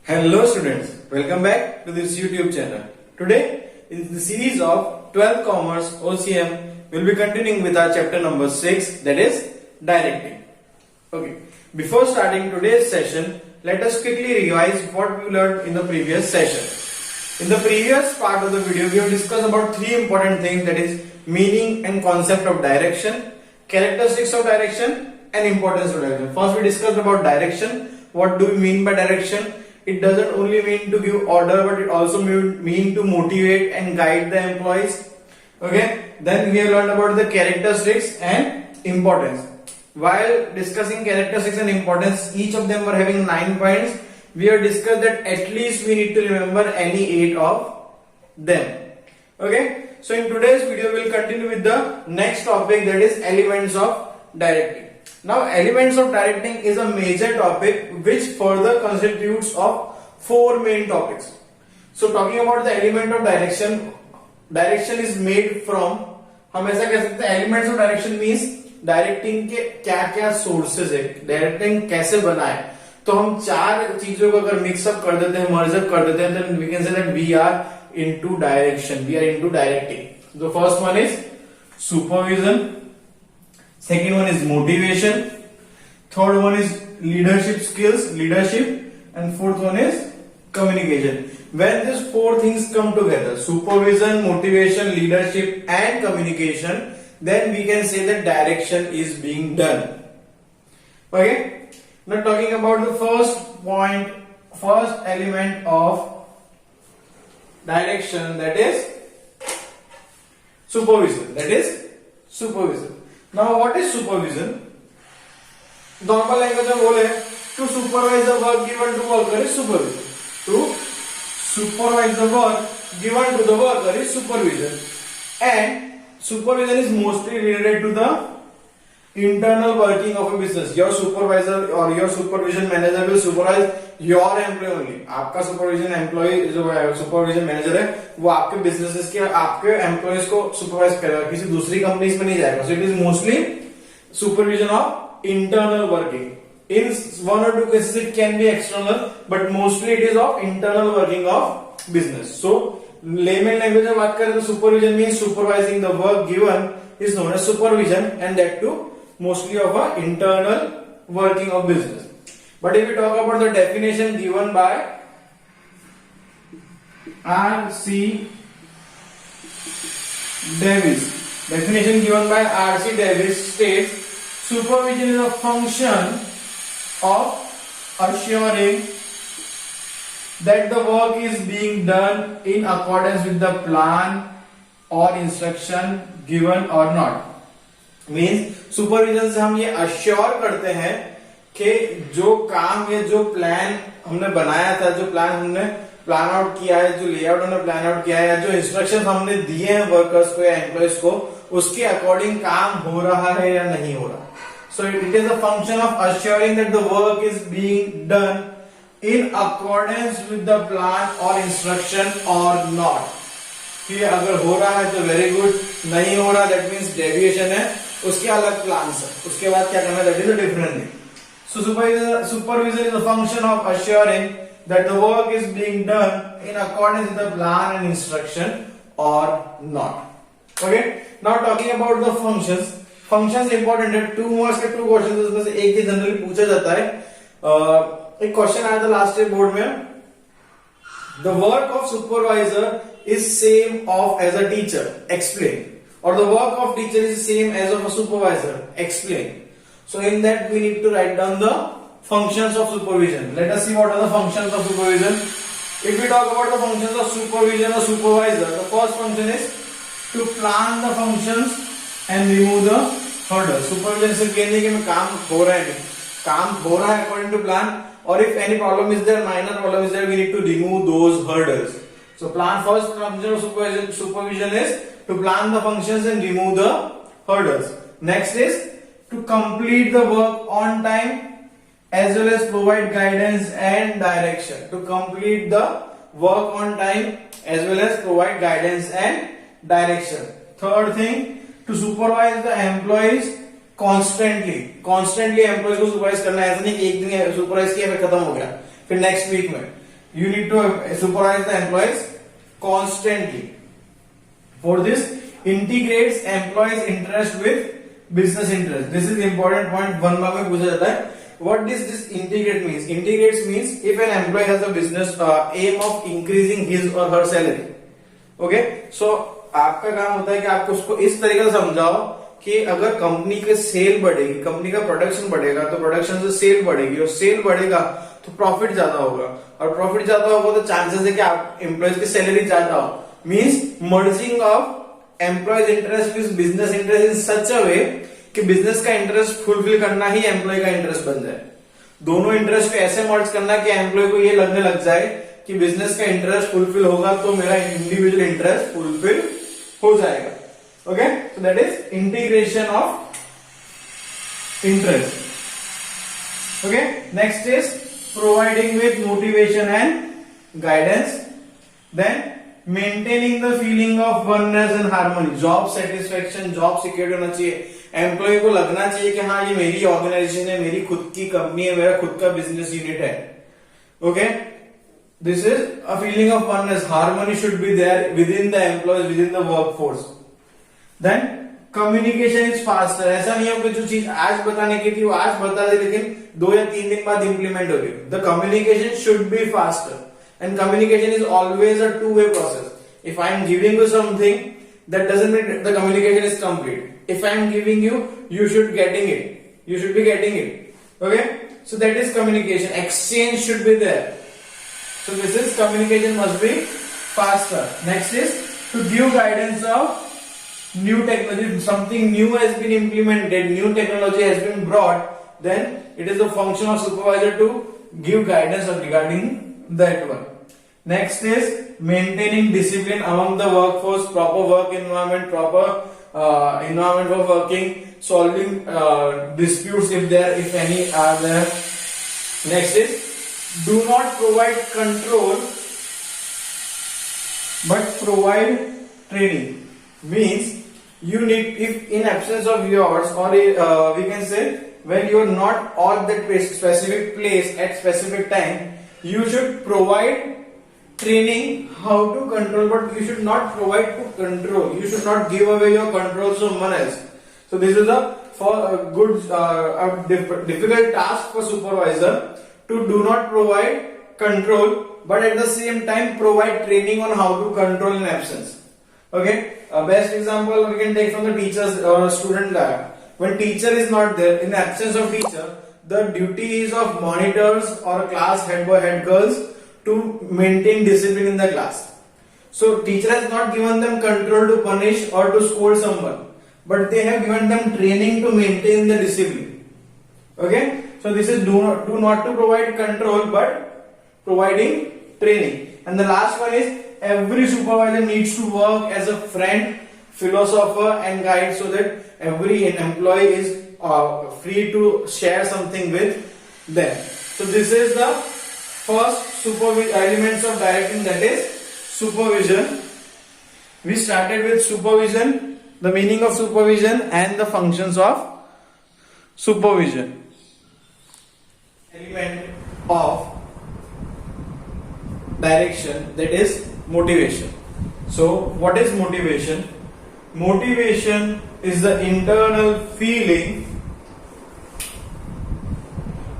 Hello students, welcome back to this YouTube channel. Today, in the series of 12th Commerce OCM, we'll be continuing with our chapter number 6, that is directing. Okay, before starting today's session, let us quickly revise what we learned in the previous session. In the previous part of the video, we have discussed about three important things, that is meaning and concept of direction, characteristics of direction and importance of direction. First we discussed about direction. What do we mean by direction? It doesn't only mean to give order, but it also mean to motivate and guide the employees. Okay. Then we have learned about the characteristics and importance. While discussing characteristics and importance, each of them were having 9 points. We have discussed that at least we need to remember any 8 of them. Okay. So in today's video, we will continue with the next topic, that is elements of directing. Now, elements of directing is a major topic which further constitutes of 4 main topics. So talking about the element of direction, direction is made from, हम ऐसा कह सकते हैं elements of direction means directing के क्या क्या sources है, directing कैसे बना है. तो हम 4 चीजों को अगर mix up कर देते हैं, merge up कर देते हैं, then we can say that we are into direction, we are into directing. The first one is supervision. Second one is motivation. Third one is leadership skills, and fourth one is communication. When these 4 things come together, supervision, motivation, leadership and communication, then we can say that direction is being done. Okay. Now talking about the first point, first element of direction, that is supervision. Now what is supervision? Normal language में बोले to supervise the work given to worker is supervision. To supervise the work given to the worker is supervision. And supervision is mostly related to the internal working of a business. Your supervisor or your supervision manager will supervise your employee only. आपका supervision employee जो supervision manager है वो आपके businesses के आपके employees को supervise करेगा, किसी दूसरी companies में नहीं जाएगा. So it is mostly supervision of internal working. In 1 or 2 cases it can be external, but mostly it is of internal working of business. So layman language में बात करें तो supervision means supervising the work given is known as supervision, and that too mostly of a internal working of business. But if we talk about the definition given by R.C. Davis, states supervision is a function of assuring that the work is being done in accordance with the plan or instruction given or not. Means supervision से हम ये assure करते हैं कि जो काम या जो प्लान हमने बनाया था, जो प्लान हमने प्लान आउट किया है, जो लेआउट हमने प्लान आउट किया है, या जो इंस्ट्रक्शन हमने दिए हैं वर्कर्स को या एम्प्लॉयज को, उसके अकॉर्डिंग काम हो रहा है या नहीं हो रहा. So it is a function of assuring that the work is being done in accordance with the plan और इंस्ट्रक्शन और नॉट. कि अगर हो रहा है तो वेरी गुड, नहीं हो रहा दैट मीन्स डेविएशन है, उसके अलग प्लान है, उसके बाद क्या करना, that is a different thing. So supervision is a function of assuring that the work is being done in accordance with the plan and instruction or not. Okay. Now talking about the functions. Functions important है. 2 marks के 2 question उसमें से एक ही generally पूछा जाता है. एक question आया था लास्ट ईयर बोर्ड में. The work of supervisor is same of as a teacher, explain. Or the work of teacher is same as of a supervisor, explain. So in that we need to write down the functions of supervision. Let us see what are the functions of supervision. If we talk about the functions of supervision or supervisor, the first function is to plan the functions and remove the hurdles. Supervision सिर्फ ये नहीं कि मैं काम हो रहा है नहीं, काम हो रहा है according to plan, or if any problem is there, minor problem is there, we need to remove those hurdles. So plan, first function of supervision is to plan the functions and remove the hurdles. Next is to complete the work on time as well as provide guidance and direction. To complete the work on time as well as provide guidance and direction. Third thing, to supervise the employees constantly employees को supervise करना है. ऐसा नहीं कि एक दिन supervise किया फिर खत्म हो गया, फिर नेक्स्ट वीक में You need to supervise the employees constantly. For this, integrates employees' interest with business interest. This is important point. 1 mark में पूछा जाता है. What does this integrate means? Integrates means if an employee has a business aim of increasing his or her salary. Okay, so आपका काम होता है कि आपको उसको इस तरीके से समझाओ कि अगर कंपनी के सेल बढ़ेगी, कंपनी का प्रोडक्शन बढ़ेगा, तो प्रोडक्शन से सेल बढ़ेगी, और सेल बढ़ेगा तो प्रॉफिट ज्यादा होगा, और प्रॉफिट ज्यादा होगा तो चांसेस है कि आप एम्प्लॉयज की सैलरी ज्यादा हो. Means merging of employees interest with business interest in such a way कि बिजनेस का इंटरेस्ट फुलफिल करना ही एम्प्लॉय का इंटरेस्ट बन जाए. दोनों इंटरेस्ट को ऐसे मर्ज करना कि एम्प्लॉय को ये लगने लग जाए कि बिजनेस का इंटरेस्ट फुलफिल होगा तो मेरा इंडिविजुअल इंटरेस्ट फुलफिल हो जाएगा. Okay, so that is integration of interest. Okay, next is providing with motivation and guidance. Then maintaining the feeling of oneness and harmony. Job satisfaction, job security होना चाहिए. Employ को लगना चाहिए कि हाँ ये मेरी ऑर्गेनाइजेशन है, मेरी खुद की कंपनी है, मेरा खुद का बिजनेस यूनिट है. Okay, this is a feeling of oneness. Harmony should be there within the employees, within the workforce. Then communication is faster. ऐसा नहीं है कि जो चीज आज बताने की थी वो आज बता दे लेकिन 2 या 3 दिन बाद इंप्लीमेंट होगी. The communication should be faster and communication is always a 2-way process. If I am giving you something, that doesn't mean the communication is complete. If I am giving you, you should getting it. You should be getting it. Okay? So that is communication. Exchange should be there. So this is communication must be faster. Next is to give guidance of new technology. Something new has been implemented, new technology has been brought, then it is the function of supervisor to give guidance regarding that one. Next is maintaining discipline among the workforce, proper work environment, proper environment for working, solving disputes if any are there. Next is do not provide control but provide training. Means you need, if in absence of yours, or we can say when you are not on that specific place at specific time, you should provide training how to control, but you should not provide to control. You should not give away your control to someone else. So this is a good difficult task for supervisor to do not provide control, but at the same time provide training on how to control in absence. Okay, best example we can take from the teachers or student lab. When teacher is not there, in the absence of teacher, the duty is of monitors or class head boy head girls to maintain discipline in the class. So teacher has not given them control to punish or to scold someone, but they have given them training to maintain the discipline. Okay, so this is do not to provide control but providing training. And the last one is every supervisor needs to work as a friend, philosopher and guide, so that every employee is free to share something with them. So this is the first elements of directing, that is supervision. We started with supervision, the meaning of supervision and the functions of supervision. Element of direction, that is motivation. So what is motivation? Motivation is the internal feeling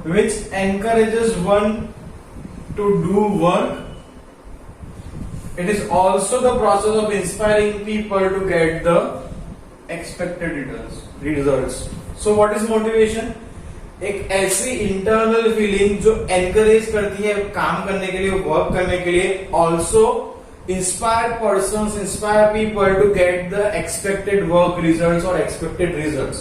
which encourages one to do work. It is also the process of inspiring people to get the expected results. So what is motivation? एक ऐसी internal feeling जो encourage करती है काम करने के लिए, work करने के लिए, also inspire persons, inspire people to get the expected work results और expected results.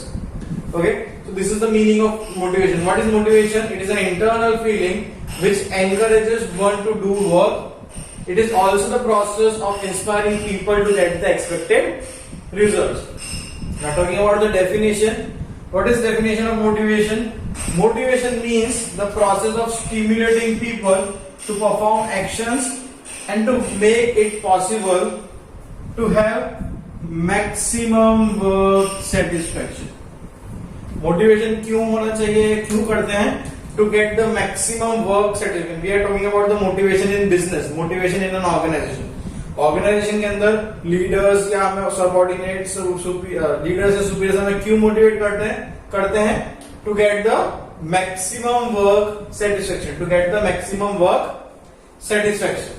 Okay, so this is the meaning of motivation. What is motivation? It is an internal feeling which encourages one to do work. It is also the process of inspiring people to get the expected results. Now talking about the definition. What is definition of motivation? Motivation means the process of stimulating people to perform actions and to make it possible to have maximum work satisfaction. Motivation क्यों होना चाहिए, क्यों करते हैं? to get the maximum work satisfaction. We are talking about the motivation in business, motivation in an organization. Organisation के अंदर leaders या हमें सबऑर्डिनेट्स लीडर्स या सुपीरियर्स हमें क्यों मोटिवेट करते हैं to get the maximum work satisfaction, to get the maximum work satisfaction.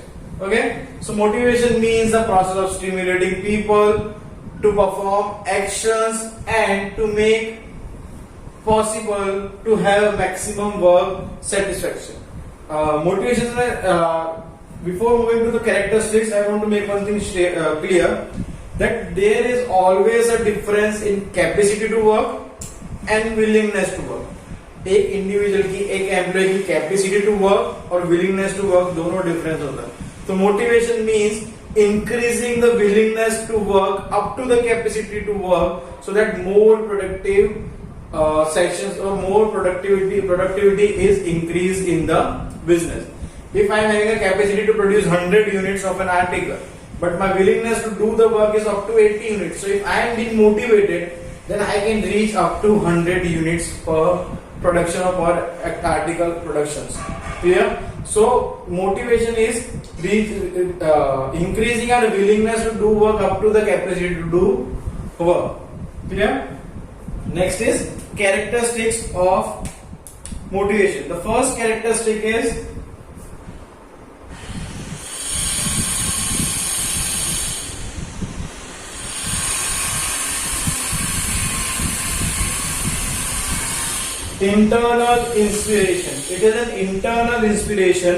Okay, so motivation means the process of stimulating people to perform actions and to make possible to have maximum work satisfaction. Motivation before moving to the characteristics, I want to make one thing clear, that there is always a difference in capacity to work and willingness to work. एक individual की, एक employ की capacity to work और willingness to work दोनों difference होता है. तो motivation means increasing the willingness to work up to the capacity to work so that more productive sections or more productivity is increased in the business. If I am having a capacity to produce 100 units of an article, but my willingness to do the work is up to 80 units. So if I am being motivated, then I can reach up to 100 units per production or per article productions. Clear? So motivation is increasing our willingness to do work up to the capacity to do work. Clear? Next is characteristics of motivation. The first characteristic is internal inspiration. It is an internal inspiration.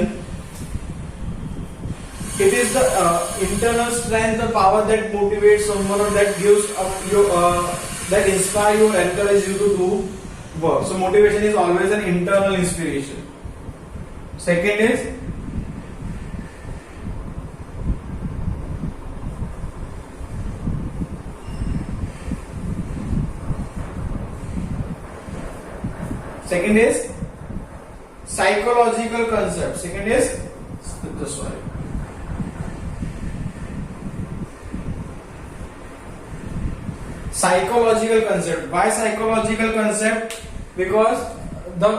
It is the internal strength, the power that motivates someone or that gives up you that inspire you or encourage you to do work. So motivation is always an internal inspiration. Second is psychological concept. Second is sorry. Psychological concept. Why psychological concept? Because the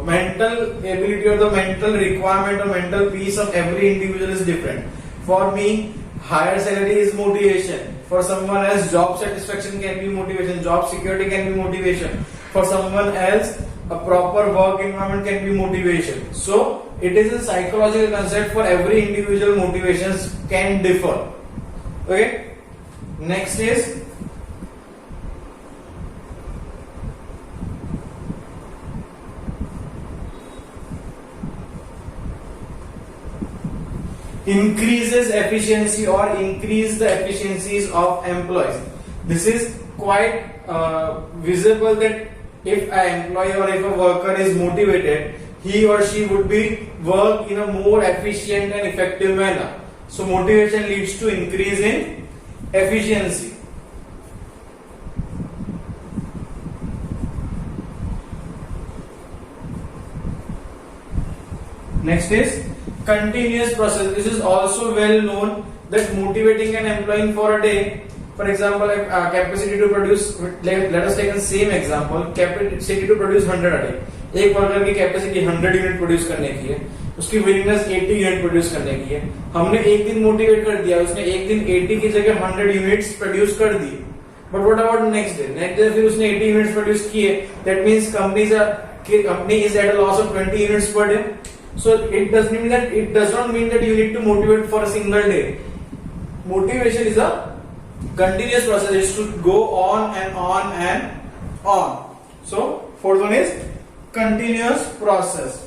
mental ability or the mental requirement or mental peace of every individual is different. For me, higher salary is motivation. For someone else, job satisfaction can be motivation. Job security can be motivation. For someone else, a proper work environment can be motivation. So it is a psychological concept. For every individual, motivations can differ. Okay. Next is increases efficiency or increase the efficiencies of employees. This is quite visible that if an employee or if a worker is motivated, he or she would be work in a more efficient and effective manner. So motivation leads to increase in efficiency. Next is continuous process. This is also well known that motivating an employee for a day, for example, capacity to produce, let us take the same example, capacity to produce 100 a day. एक worker की capacity 100 unit produce करने की है, उसकी willingness 80 unit produce करने की है. हमने एक दिन मोटिवेट कर दिया, उसने एक दिन 80 की जगह 100 यूनिट्स प्रोड्यूस कर दी. But what about next day? Next day फिर उसने 80 यूनिट्स प्रोड्यूस किए. That means company is at a loss of 20 units per day. So it does not mean that you need to motivate for a single day. Motivation is a continuous process. It should go on and on and on. So fourth one is continuous process.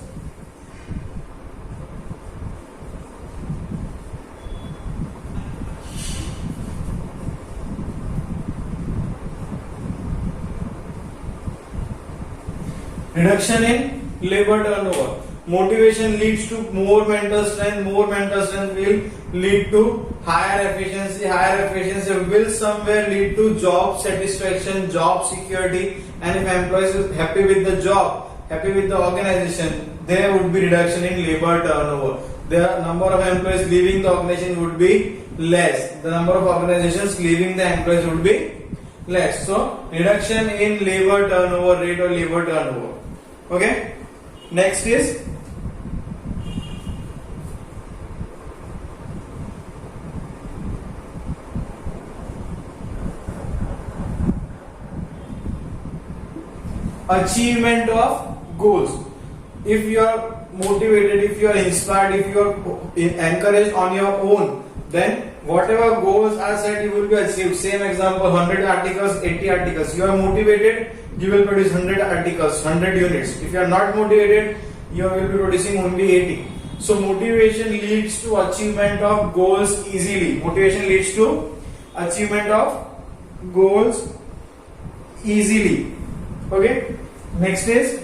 Reduction in labor turnover. Motivation leads to more mental strength. More mental strength will lead to higher efficiency. Higher efficiency will somewhere lead to job satisfaction, job security. And if employees are happy with the job, happy with the organization, there would be reduction in labor turnover. The number of employees leaving the organization would be less. The number of organizations leaving the employees would be less. So reduction in labor turnover rate or labor turnover. Okay. Next is achievement of goals. If you are motivated, if you are inspired, if you are encouraged on your own, then whatever goals are set, you will be achieved. Same example, 100 articles, 80 articles. You are motivated, you will produce 100 articles, 100 units. If you are not motivated, you will be producing only 80. So motivation leads to achievement of goals easily. Motivation leads to achievement of goals easily. Okay. Next is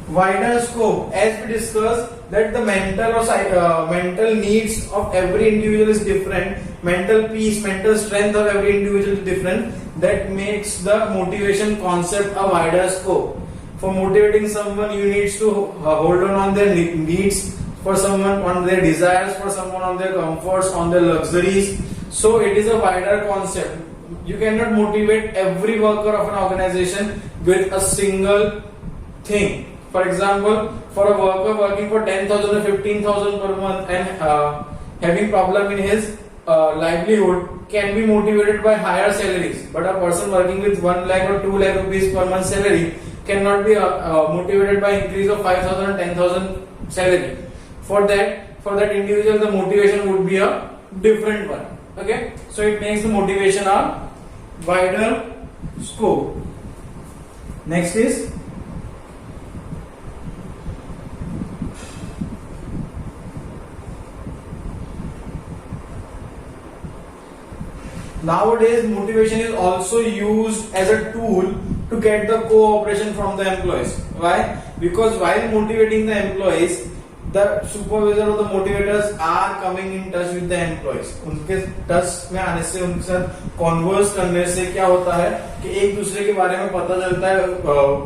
wider scope. As we discussed that the mental needs of every individual is different, mental peace, mental strength of every individual is different. That makes the motivation concept a wider scope. For motivating someone, you need to hold on their needs, for someone on their desires, for someone on their comforts, on their luxuries. So it is a wider concept. You cannot motivate every worker of an organization with a single thing. For example, for a worker working for 10,000 or 15,000 per month and having problem in his livelihood can be motivated by higher salaries. But a person working with 1 lakh or 2 lakh rupees per month salary cannot be motivated by increase of 5,000 or 10,000 salary. For that individual, the motivation would be a different one. Okay, so it makes the motivation a wider scope. Next is nowadays motivation is also used as a tool to get the cooperation from the employees. Why? Because while motivating the employees, the supervisor or the motivators are coming in touch with the employees. उनके touch में आने से, उनके साथ converse करने से क्या होता है कि एक दूसरे के बारे में पता चलता है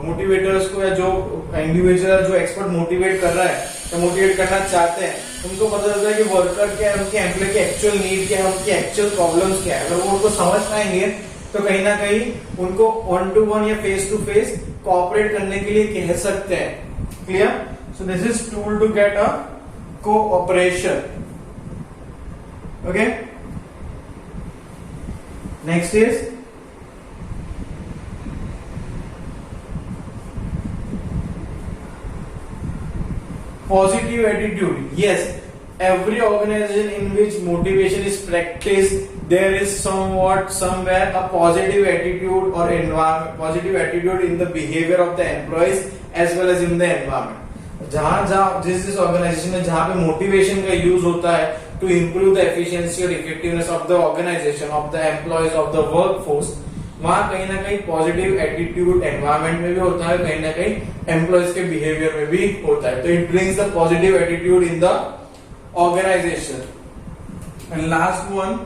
मोटिवेटर्स को, या जो इंडिविजुअल जो एक्सपर्ट मोटिवेट कर रहा है या मोटिवेट करना चाहते हैं, उनको पता चलता है कि वर्कर क्या है, उनके एम्प्लॉय की एक्चुअल नीड क्या है, उनकी एक्चुअल प्रॉब्लम्स क्या है. अगर वो उनको समझ पाएंगे तो कहीं ना कहीं उनको 1-to-1 या फेस टू फेस कोऑपरेट करने के लिए कह सकते हैं. Clear? So this is tool to get a cooperation. Okay. Next is positive attitude. Yes, every organization in which motivation is practiced, there is somewhere a positive attitude or environment, positive attitude in the behavior of the employees as well as in the environment. जहां जिस organisation में जहां पे motivation का use होता है to improve the efficiency और effectiveness of the organisation, of the employees, of the workforce, वहां कहीं ना कहीं पॉजिटिव एटीट्यूड एनवायरमेंट में भी होता है, कहीं ना कहीं एम्प्लॉयज के बिहेवियर में भी होता है. तो it brings the positive attitude in the organisation. And last one,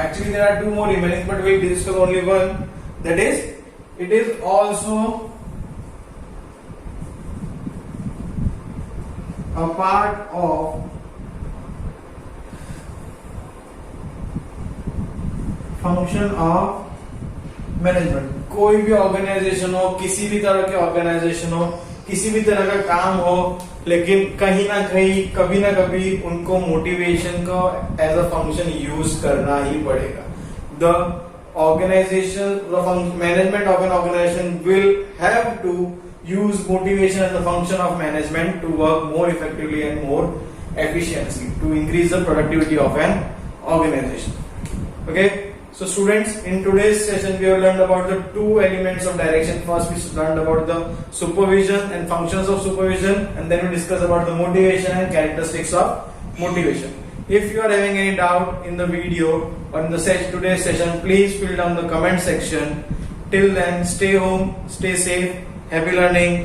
actually there are 2 more remaining, but we'll discuss only one. That is, it is also a part of function of management. कोई भी organisation हो, किसी भी तरह के organisation हो, किसी भी तरह का काम हो, लेकिन कहीं ना कहीं कभी ना कभी उनको मोटिवेशन को एज अ फंक्शन यूज करना ही पड़ेगा. The organisation, management of an organisation will have to use motivation as a function of management to work more effectively and more efficiently to increase the productivity of an organization. Okay, so students, in today's session we have learned about the 2 elements of direction. First we learned about the supervision and functions of supervision, and then we discussed about the motivation and characteristics of motivation. If you are having any doubt in the video or in the today's session, please fill down the comment section. Till then, stay home, stay safe. Happy learning.